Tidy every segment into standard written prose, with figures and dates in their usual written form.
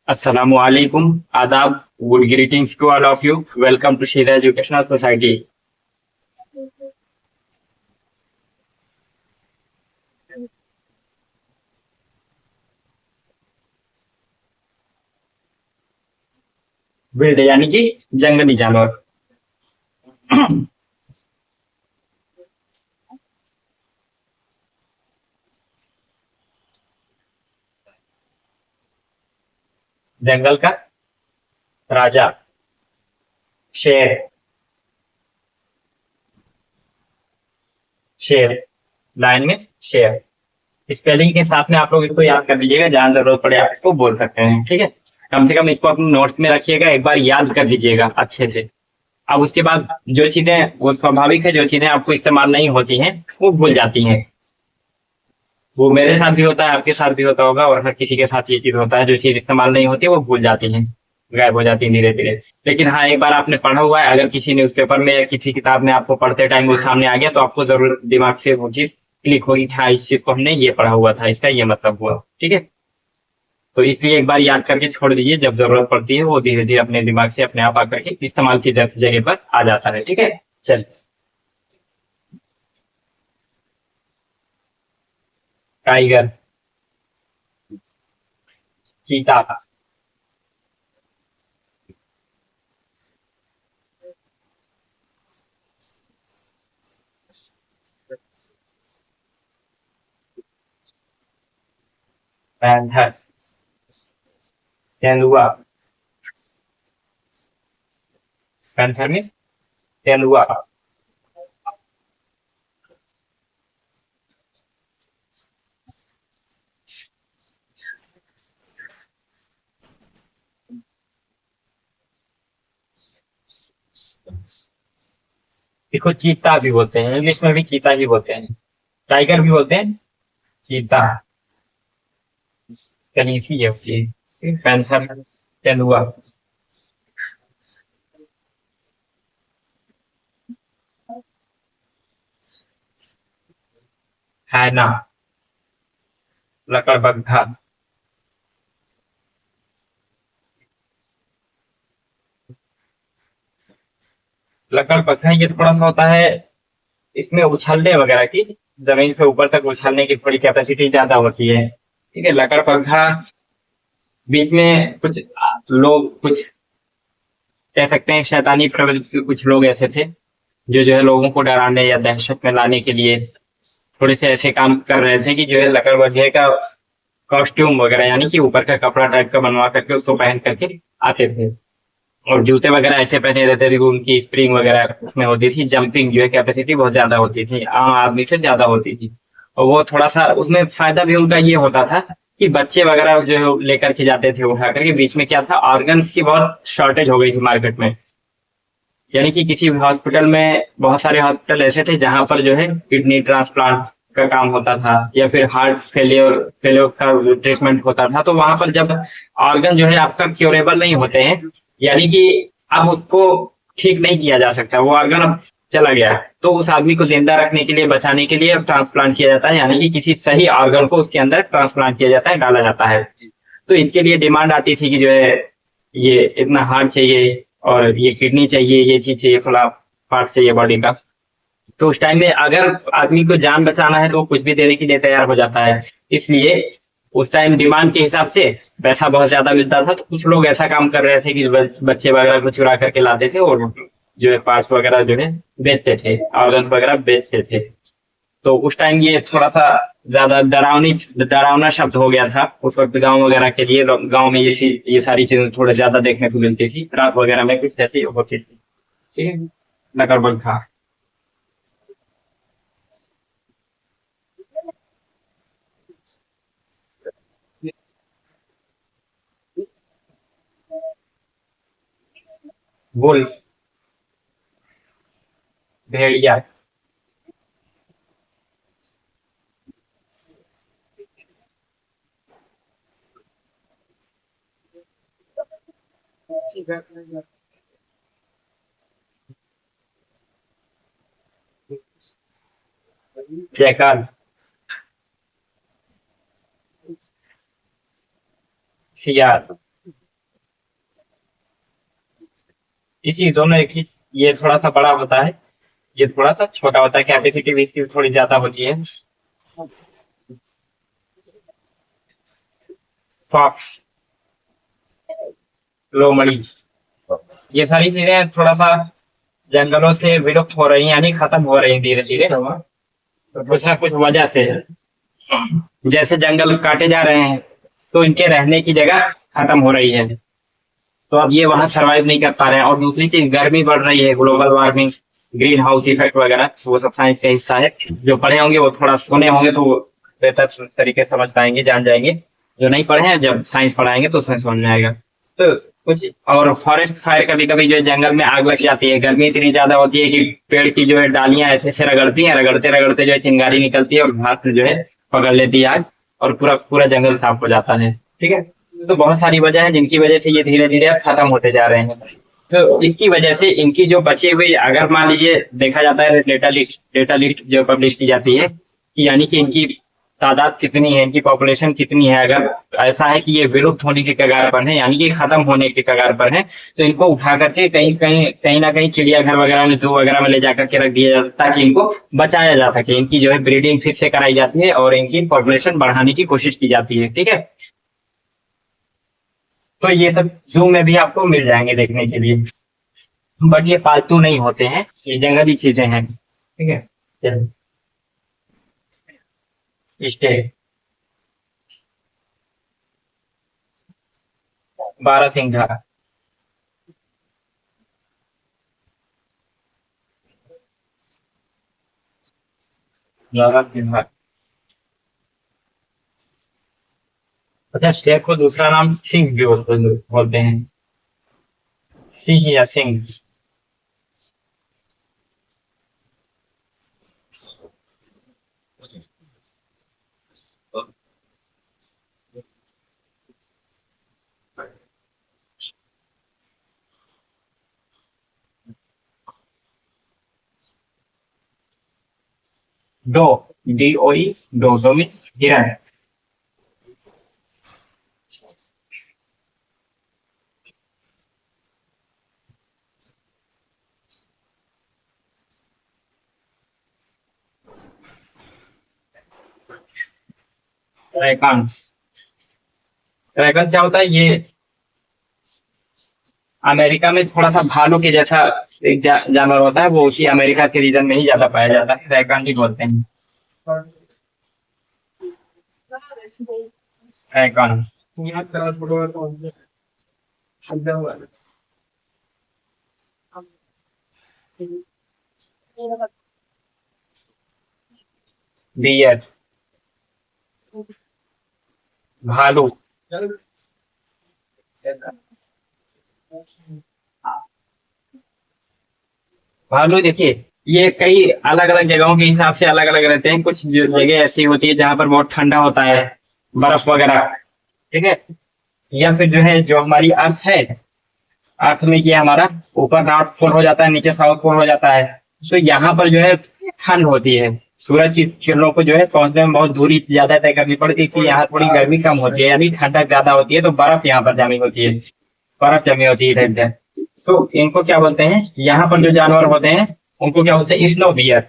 अस्सलाम वालेकुम, आदाब, good greetings to all of you. Welcome to Sheera educational society. Wild यानी कि जंगली जानवर। जंगल का राजा, शेर। शेर, लाइन में शेर। स्पेलिंग के साथ में आप लोग इसको याद कर लीजिएगा, जहां जरूरत पड़े आप इसको बोल सकते हैं, ठीक है। कम से कम इसको अपने नोट्स में रखिएगा, एक बार याद कर लीजिएगा अच्छे से। अब उसके बाद जो चीजें वो स्वाभाविक है, जो चीजें आपको इस्तेमाल नहीं होती हैं वो भूल जाती हैं। वो मेरे साथ भी होता है, आपके साथ भी होता होगा, और हर किसी के साथ ये चीज होता है। जो चीज इस्तेमाल नहीं होती है वो भूल जाती है, गायब हो जाती है धीरे धीरे। लेकिन हाँ, एक बार आपने पढ़ा हुआ है, अगर किसी न्यूज़पेपर में या किसी किताब में आपको पढ़ते टाइम वो सामने आ गया, तो आपको जरूर दिमाग से वो चीज क्लिक होगी कि हाँ, इस चीज को हमने ये पढ़ा हुआ था, इसका ये मतलब हुआ, ठीक है। तो इसलिए एक बार याद करके छोड़ दीजिए, जब जरूरत पड़ती है वो धीरे धीरे अपने दिमाग से अपने आप आकर के इस्तेमाल की जगह पर आ जाता है, ठीक है। चल। टाइगर, चीता, पैंथर, तेंदुआ। पैंथर मीन्स तेंदुआ। इसको चीता भी बोलते हैं, इंग्लिश में भी चीता ही बोलते हैं। टाइगर भी बोलते हैं, चीता कनीसी है उसकी। पैंथर, तेंदुआ। हैना, लकड़बग्घा। लकड़बग्घा ये थोड़ा सा होता है, इसमें उछलने वगैरह की, जमीन से ऊपर तक उछलने की थोड़ी कैपेसिटी ज्यादा होती है, ठीक है। लकड़बग्घा बीच में कुछ लोग, कुछ कह सकते हैं शैतानी प्रवृत्ति के कुछ लोग ऐसे थे, जो है लोगों को डराने या दहशत में लाने के लिए थोड़े से ऐसे काम कर रहे थे कि जो है लकड़बग्घे का कॉस्ट्यूम वगैरह यानी कि ऊपर का कपड़ा टाइप का बनवा करके उसको पहन करके आते थे। और जूते वगैरह ऐसे पहने रहते थे कि उनकी स्प्रिंग वगैरह उसमें होती थी, जंपिंग जो है कैपेसिटी बहुत ज्यादा होती थी, आम आदमी से ज्यादा होती थी। और वो थोड़ा सा उसमें फायदा भी उनका ये होता था कि बच्चे वगैरह जो है लेकर के जाते थे उठा करके। बीच में क्या था, ऑर्गन्स की बहुत शॉर्टेज हो गई थी मार्केट में। यानी कि किसी भी हॉस्पिटल में, बहुत सारे हॉस्पिटल ऐसे थे जहां पर जो है किडनी ट्रांसप्लांट का काम होता था, या फिर हार्ट फेलियर फेलियर का ट्रीटमेंट होता था। तो वहां पर जब ऑर्गन जो है आपका क्योरेबल नहीं होते हैं, यानी कि अब उसको ठीक नहीं किया जा सकता, वो ऑर्गन अब चला गया, तो उस आदमी को जिंदा रखने के लिए, बचाने के लिए अब ट्रांसप्लांट किया जाता है, यानी कि किसी सही ऑर्गन को उसके अंदर ट्रांसप्लांट किया जाता है, डाला जाता है। तो इसके लिए डिमांड आती थी कि जो है ये इतना हार्ट चाहिए, और ये किडनी चाहिए, ये चीज चाहिए, फला पार्ट चाहिए बॉडी का। तो उस टाइम में अगर आदमी को जान बचाना है तो वो कुछ भी देने के लिए तैयार हो जाता है। इसलिए उस टाइम डिमांड के हिसाब से पैसा बहुत ज्यादा मिलता था, तो कुछ लोग ऐसा काम कर रहे थे कि बच्चे वगैरह को चुरा करके लाते थे, और जो है पार्ट्स वगैरह जो है बेचते थे, ऑर्गन वगैरह बेचते थे। तो उस टाइम ये थोड़ा सा ज्यादा डरावनी डरावना शब्द हो गया था उस वक्त गांव वगैरह के लिए। गांव में ये सारी चीजें थोड़ा ज्यादा देखने को मिलती थी, रात वगैरह में कुछ ऐसी होती थी, ठीक है। नकरबग्घा। वुल्फ, भेड़िया। जयकाल, सियार। इसी दोनों एक ही, ये थोड़ा सा बड़ा होता है, ये थोड़ा सा छोटा होता है, कैपेसिटी भी इसकी थोड़ी ज्यादा होती है। फॉक्स, लोमड़ी, ये सारी चीजें थोड़ा सा जंगलों से विलुप्त हो रही हैं, यानी खत्म हो रही हैं धीरे धीरे, तो कुछ ना कुछ वजह से। जैसे जंगल काटे जा रहे हैं तो इनके रहने की जगह खत्म हो रही है, तो अब ये वहां सरवाइव नहीं कर पा रहे हैं। और दूसरी चीज, गर्मी बढ़ रही है, global warming, green house effect वगैरह, वो सब साइंस का हिस्सा है। जो पढ़े होंगे वो थोड़ा सुने होंगे तो वो बेहतर तरीके से समझ पाएंगे, जान जाएंगे। जो नहीं पढ़े हैं, जब साइंस पढ़ाएंगे तो उसमें समझ में आएगा। तो कुछ और फॉरेस्ट फायर, कभी कभी जो है जंगल में आग लग जाती है, गर्मी इतनी ज्यादा होती है कि पेड़ की जो है डालियां ऐसे ऐसे रगड़ती हैं, रगड़ते रगड़ते जो है चिंगारी निकलती है और घास जो है पकड़ लेती है आग, और पूरा पूरा जंगल साफ हो जाता है। ठीक है, तो बहुत सारी वजह है जिनकी वजह से ये धीरे धीरे खत्म होते जा रहे हैं। तो इसकी वजह से इनकी जो बची हुई, अगर मान लीजिए देखा जाता है, डेटा लिस्ट जो पब्लिश की जाती है कि यानी कि इनकी तादाद कितनी है, इनकी पॉपुलेशन कितनी है, अगर ऐसा है कि ये विलुप्त होने के कगार पर है, यानी कि खत्म होने के कगार पर है, तो इनको उठा करके कहीं कहीं कहीं ना कहीं चिड़ियाघर वगैरह में, जू वगैरह में ले जाकर के रख दिया जाता है, ताकि इनको बचाया जा सके। इनकी जो है ब्रीडिंग फिर से कराई जाती है और इनकी पॉपुलेशन बढ़ाने की कोशिश की जाती है। ठीक है, तो ये सब जू में भी आपको मिल जाएंगे देखने के लिए, बट ये पालतू नहीं होते हैं, ये जंगली चीजें हैं। ठीक है, स्टे, बारहसिंघा, बारहसिंघा। अच्छा, शेर को दूसरा नाम सिंह भी बोलते हैं, सिंह या सिंह। डो, DOE, डो मीन्स हिरन। ड्रैगन, ड्रैगन क्या होता है, ये अमेरिका में थोड़ा सा भालू के जैसा एक जानवर होता है, वो उसी अमेरिका के रीजन में ही ज्यादा पाया जाता है, ड्रैगन भी बोलते हैं। ड्रैगन, बियर, भालू, भालू देखिए, ये कई अलग अलग जगहों के हिसाब से अलग अलग रहते हैं। कुछ जगह ऐसी होती है जहां पर बहुत ठंडा होता है, बर्फ वगैरह। ठीक है, या फिर जो है, जो हमारी अर्थ है, अर्थ में ये हमारा ऊपर नॉर्थ पोल हो जाता है, नीचे साउथ पोल हो जाता है, तो यहाँ पर जो है ठंड होती है, सूरज की किरणों को जो है पहुंचने में बहुत दूरी ज्यादा तय करनी पड़ती है, इसलिए यहाँ थोड़ी गर्मी कम होती है, यानी ठंडक ज्यादा होती है, तो बर्फ यहाँ पर जमी होती है, बर्फ जमी होती है इधर उधर। तो इनको क्या बोलते हैं, यहाँ पर जो जानवर होते हैं उनको क्या बोलते हैं, स्नो बियर।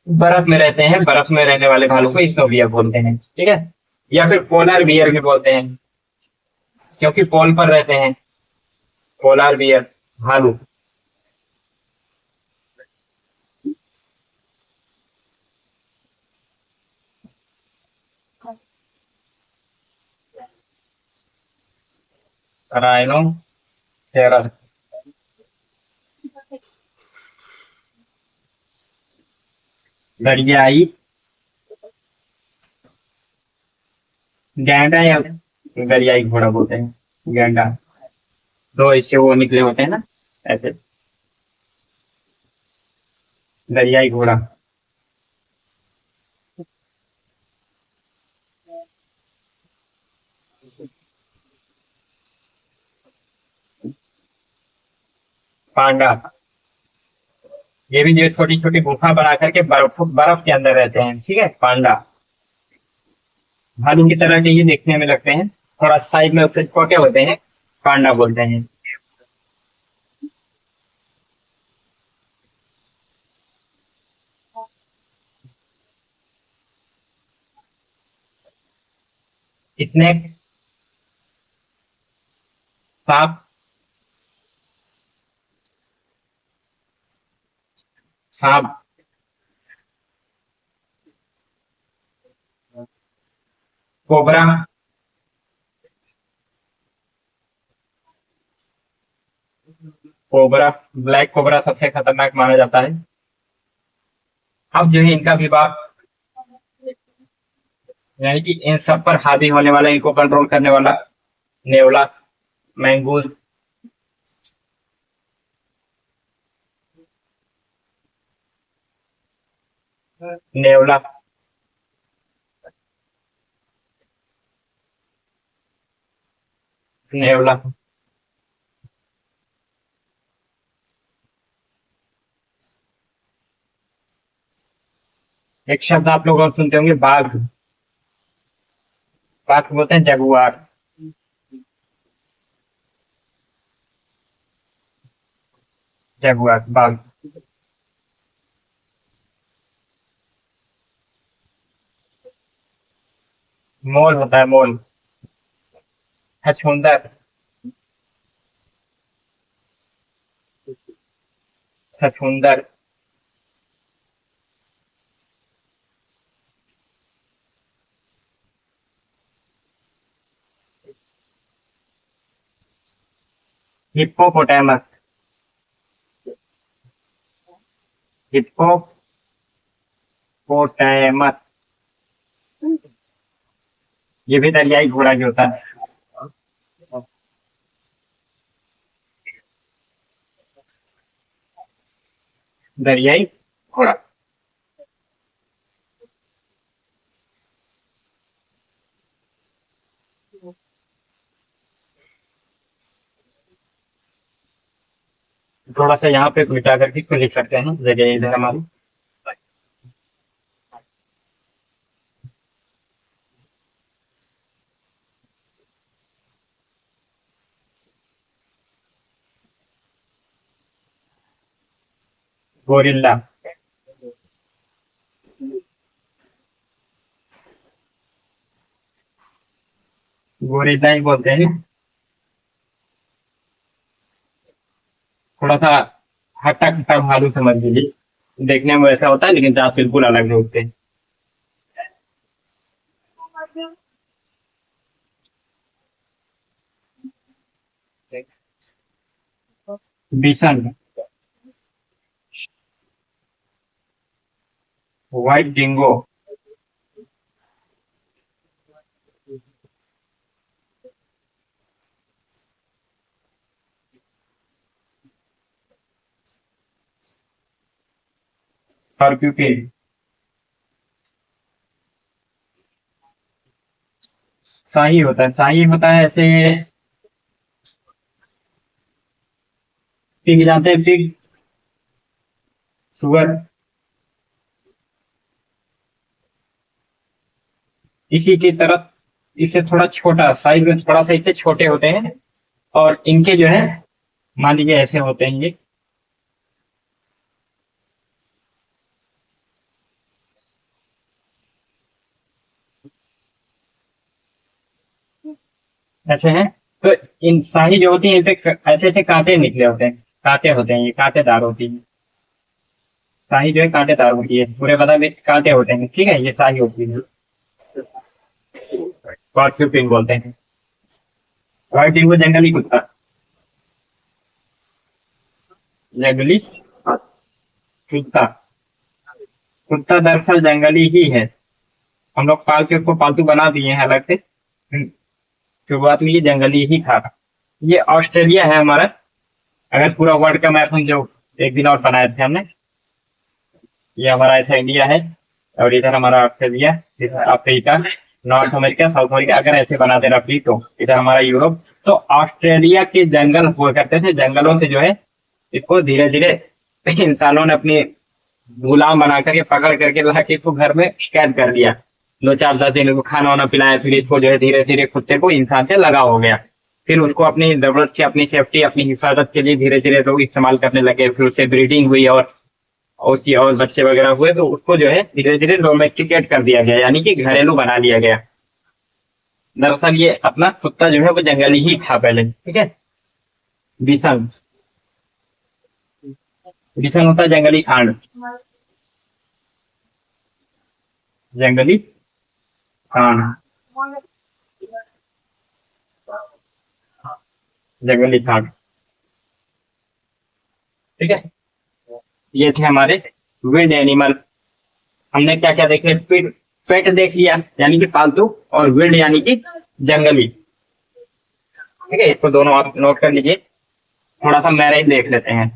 बर्फ में रहते हैं, बर्फ में रहने वाले भालू को स्नो बियर बोलते हैं। ठीक है, या फिर पोलर बियर भी बोलते हैं, क्योंकि पोल पर रहते हैं, पोलर बियर भालू। राइनो, टेरर, दरियाई गैंडा, या दरियाई घोड़ा बोलते हैं, गैंडा। दो इसके वो निकले होते हैं ना, ऐसे, दरियाई घोड़ा। पांडा, ये भी जो छोटी छोटी गुफा बना करके बर्फ बर्फ के अंदर रहते हैं। ठीक है, पांडा भालू की तरह के ये देखने में लगते हैं, थोड़ा साइज में उससे छोटे होते हैं, पांडा बोलते हैं। स्नेक, सांप, सांप, कोबरा, कोबरा, ब्लैक कोबरा सबसे खतरनाक माना जाता है। अब जो है इनका विभाग, यानी कि इन सब पर हावी होने वाला, इनको कंट्रोल करने वाला, नेवला, मैंगूस, नेवला, नेवला। एक शब्द आप लोग और सुनते होंगे, बाघ। बाघ को बोलते हैं जगुआर। जगुआर, बाघ। मोल होता है, मोल। छछूंदर, छछूंदर। Hippopotamus, hippopotamus. ये भी दरियाई घोड़ा जो होता है। दरियाई घोड़ा। थोड़ा सा यहाँ पे मिटा करके इसको लिख सकते हैं, दरियाई इधर हमारी। गोरिल्ला, गोरिल्ला ही बोलते हैं। थोड़ा सा हट्टा कट्टा भालू समझ लीजिए, देखने में वैसा होता है लेकिन जात बिल्कुल अलग होते हैं। Bison, white dingo, porcupine. शाही होता है, शाही होता है ऐसे। पिग जानते हैं, पिग, सुअर। इसी की तरफ, इससे थोड़ा छोटा साइज में, थोड़ा सा इससे छोटे होते हैं। और इनके जो है, मान लीजिए ऐसे होते हैं ये। ऐसे हैं। तो इन शाही जो होती है, इनसे ऐसे ऐसे कांटे निकले होते हैं, कांटे होते हैं, ये कांटेदार होती है। शाही जो है कांटेदार होती है, पूरे बदन में कांटे होते हैं, ठीक है, ये शाही होती है। पर्क्यूपिन बोलते हैं। व्हाइट डिंगो जंगली कुत्ता, जंगली कुत्ता। कुत्ता दरअसल जंगली ही है, हम लोग पाल के उसको पालतू बना दिए हैं अलग से। शुरुआत में ये जंगली ही था। ये ऑस्ट्रेलिया है हमारा। अगर पूरा वर्ल्ड का मैप हम जो एक दिन और बनाए थे हमने, ये हमारा ऐसा इंडिया है, और इधर हमारा ऑस्ट्रेलिया, इधर Africa, north America, south America, अगर ऐसे बनाते रफली तो इधर हमारा यूरोप। तो ऑस्ट्रेलिया के जंगल हुआ करते थे, जंगलों से जो है इसको धीरे धीरे इंसानों ने अपनी गुलाम बना करके पकड़ करके ला के इसको घर में कैद कर दिया। 2 4 10 दिन इसको खाना वाना पिलाया, फिर इसको जो है धीरे धीरे कुत्ते को इंसान से लगा हो गया। फिर उसको अपनी जरूरत की, अपनी सेफ्टी, अपनी हिफाजत के लिए धीरे धीरे लोग इस्तेमाल करने लगे। फिर उससे ब्रीडिंग हुई और उसकी और बच्चे वगैरह हुए, तो उसको जो है धीरे धीरे डोमेस्टिकेट कर दिया गया, यानी कि घरेलू बना लिया गया। दरअसल ये अपना कुत्ता जो है वो जंगली ही था पहले, ठीक है। बिसन, बिसन होता है जंगली सांड, जंगली सांड, जंगली सांड, ठीक है। ये थे हमारे विल्ड एनिमल। हमने क्या क्या देखे, पेट देख लिया यानी कि पालतू, और विल्ड यानी कि जंगली, ठीक है। इसको दोनों आप नोट कर लीजिए। थोड़ा सा मैरिज देख लेते हैं।